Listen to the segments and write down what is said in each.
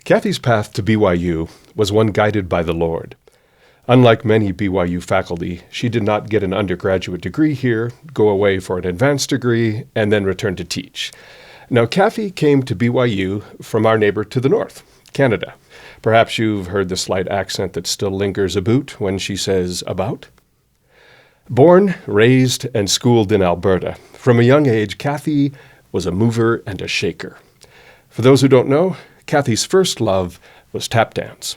Cathy's path to BYU was one guided by the Lord. Unlike many BYU faculty, she did not get an undergraduate degree here, go away for an advanced degree, and then return to teach. Now, Cathy came to BYU from our neighbor to the north, Canada. Perhaps you've heard the slight accent that still lingers about when she says about. Born, raised, and schooled in Alberta, from a young age, Cathy was a mover and a shaker. For those who don't know, Cathy's first love was tap dance.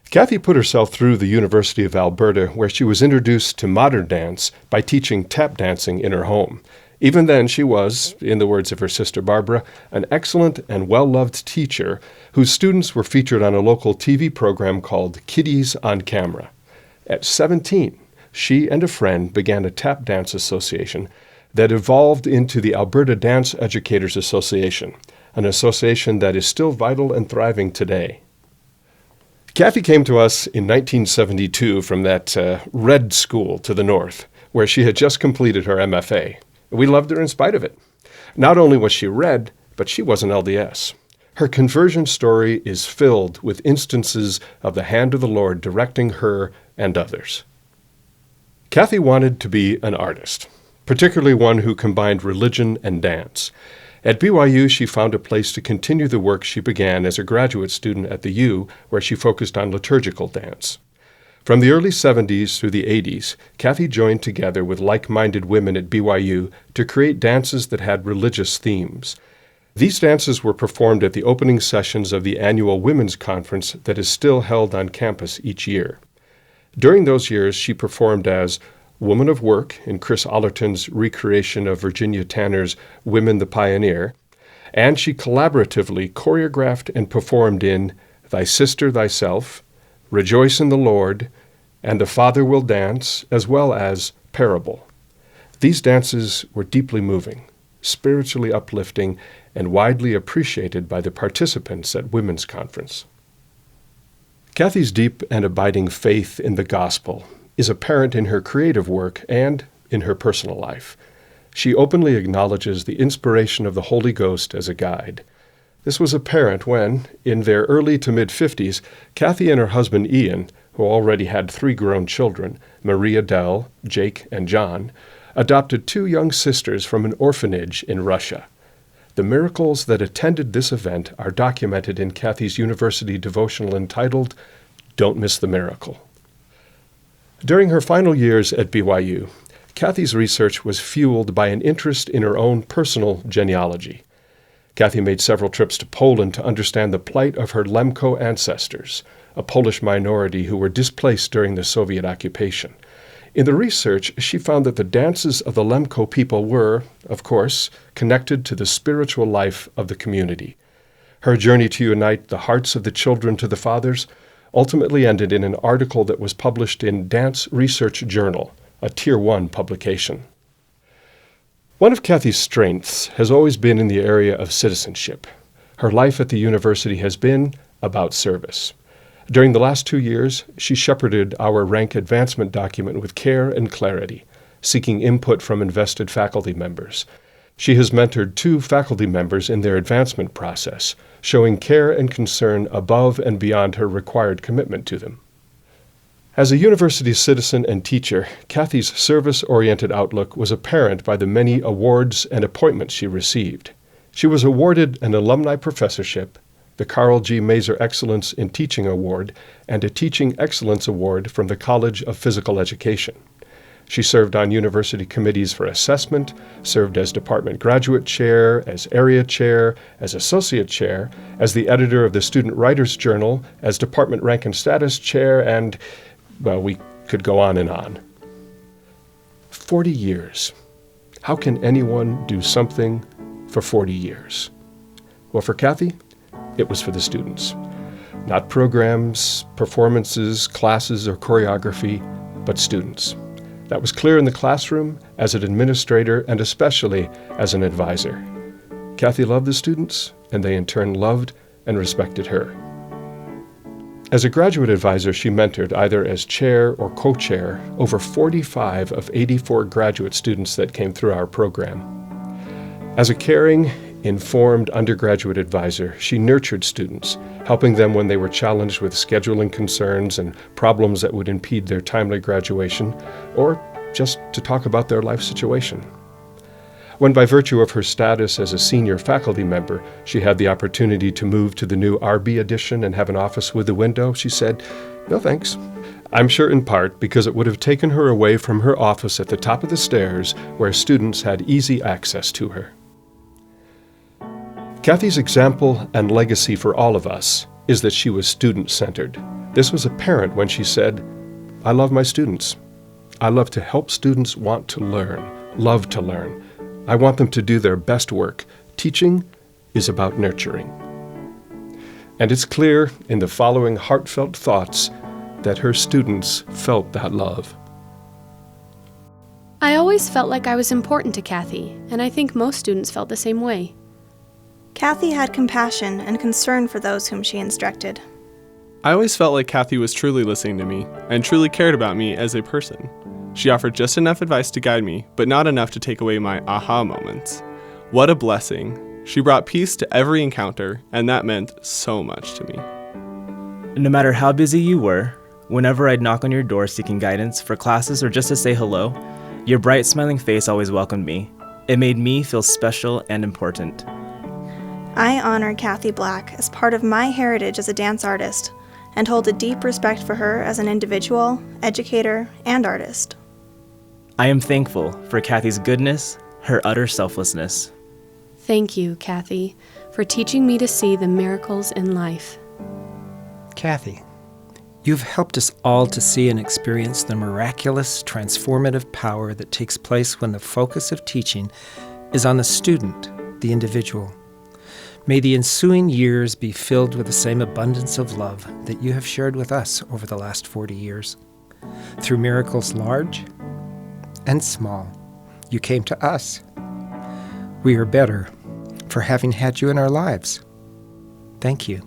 Cathy put herself through the University of Alberta, where she was introduced to modern dance by teaching tap dancing in her home. Even then, she was, in the words of her sister Barbara, an excellent and well-loved teacher whose students were featured on a local TV program called Kiddies on Camera. At 17, she and a friend began a tap dance association that evolved into the Alberta Dance Educators Association, an association that is still vital and thriving today. Cathy came to us in 1972 from that red school to the north, where she had just completed her MFA. We loved her in spite of it. Not only was she red, but she was an LDS. Her conversion story is filled with instances of the hand of the Lord directing her and others. Cathy wanted to be an artist, particularly one who combined religion and dance. At BYU, she found a place to continue the work she began as a graduate student at the U, where she focused on liturgical dance. From the early 70s through the 80s, Cathy joined together with like-minded women at BYU to create dances that had religious themes. These dances were performed at the opening sessions of the annual Women's Conference that is still held on campus each year. During those years, she performed as Woman of Work in Chris Ollerton's recreation of Virginia Tanner's Women the Pioneer, and she collaboratively choreographed and performed in Thy Sister Thyself, Rejoice in the Lord, and The Father Will Dance, as well as Parable. These dances were deeply moving, spiritually uplifting, and widely appreciated by the participants at Women's Conference. Cathy's deep and abiding faith in the gospel is apparent in her creative work and in her personal life. She openly acknowledges the inspiration of the Holy Ghost as a guide. This was apparent when, in their early to mid-50s, Cathy and her husband Ian, who already had 3 grown children, Maria Dell, Jake, and John, adopted 2 young sisters from an orphanage in Russia. The miracles that attended this event are documented in Cathy's university devotional entitled, Don't Miss the Miracle. During her final years at BYU, Cathy's research was fueled by an interest in her own personal genealogy. Cathy made several trips to Poland to understand the plight of her Lemko ancestors, a Polish minority who were displaced during the Soviet occupation. In the research, she found that the dances of the Lemko people were, of course, connected to the spiritual life of the community. Her journey to unite the hearts of the children to the fathers ultimately ended in an article that was published in Dance Research Journal, a Tier 1 publication. One of Cathy's strengths has always been in the area of citizenship. Her life at the university has been about service. During the last 2 years, she shepherded our rank advancement document with care and clarity, seeking input from invested faculty members. She has mentored 2 faculty members in their advancement process, showing care and concern above and beyond her required commitment to them. As a university citizen and teacher, Cathy's service-oriented outlook was apparent by the many awards and appointments she received. She was awarded an alumni professorship, the Carl G. Mazer Excellence in Teaching Award, and a Teaching Excellence Award from the College of Physical Education. She served on university committees for assessment, served as department graduate chair, as area chair, as associate chair, as the editor of the Student Writers Journal, as department rank and status chair, and, well, we could go on and on. 40 years. How can anyone do something for 40 years? Well, for Cathy, it was for the students. Not programs, performances, classes, or choreography, but students. That was clear in the classroom, as an administrator, and especially as an advisor. Cathy loved the students, and they in turn loved and respected her. As a graduate advisor, she mentored, either as chair or co-chair, over 45 of 84 graduate students that came through our program. As a caring, informed undergraduate advisor, she nurtured students, helping them when they were challenged with scheduling concerns and problems that would impede their timely graduation, or just to talk about their life situation. When by virtue of her status as a senior faculty member, she had the opportunity to move to the new RB addition and have an office with a window, she said, "No thanks." I'm sure in part because it would have taken her away from her office at the top of the stairs where students had easy access to her. Cathy's example and legacy for all of us is that she was student-centered. This was apparent when she said, "I love my students. I love to help students want to learn, love to learn. I want them to do their best work. Teaching is about nurturing." And it's clear in the following heartfelt thoughts that her students felt that love. I always felt like I was important to Cathy, and I think most students felt the same way. Cathy had compassion and concern for those whom she instructed. I always felt like Cathy was truly listening to me and truly cared about me as a person. She offered just enough advice to guide me, but not enough to take away my aha moments. What a blessing. She brought peace to every encounter, and that meant so much to me. No matter how busy you were, whenever I'd knock on your door seeking guidance for classes or just to say hello, your bright smiling face always welcomed me. It made me feel special and important. I honor Cathy Black as part of my heritage as a dance artist and hold a deep respect for her as an individual, educator, and artist. I am thankful for Cathy's goodness, her utter selflessness. Thank you, Cathy, for teaching me to see the miracles in life. Cathy, you've helped us all to see and experience the miraculous, transformative power that takes place when the focus of teaching is on the student, the individual. May the ensuing years be filled with the same abundance of love that you have shared with us over the last 40 years. Through miracles large and small, you came to us. We are better for having had you in our lives. Thank you.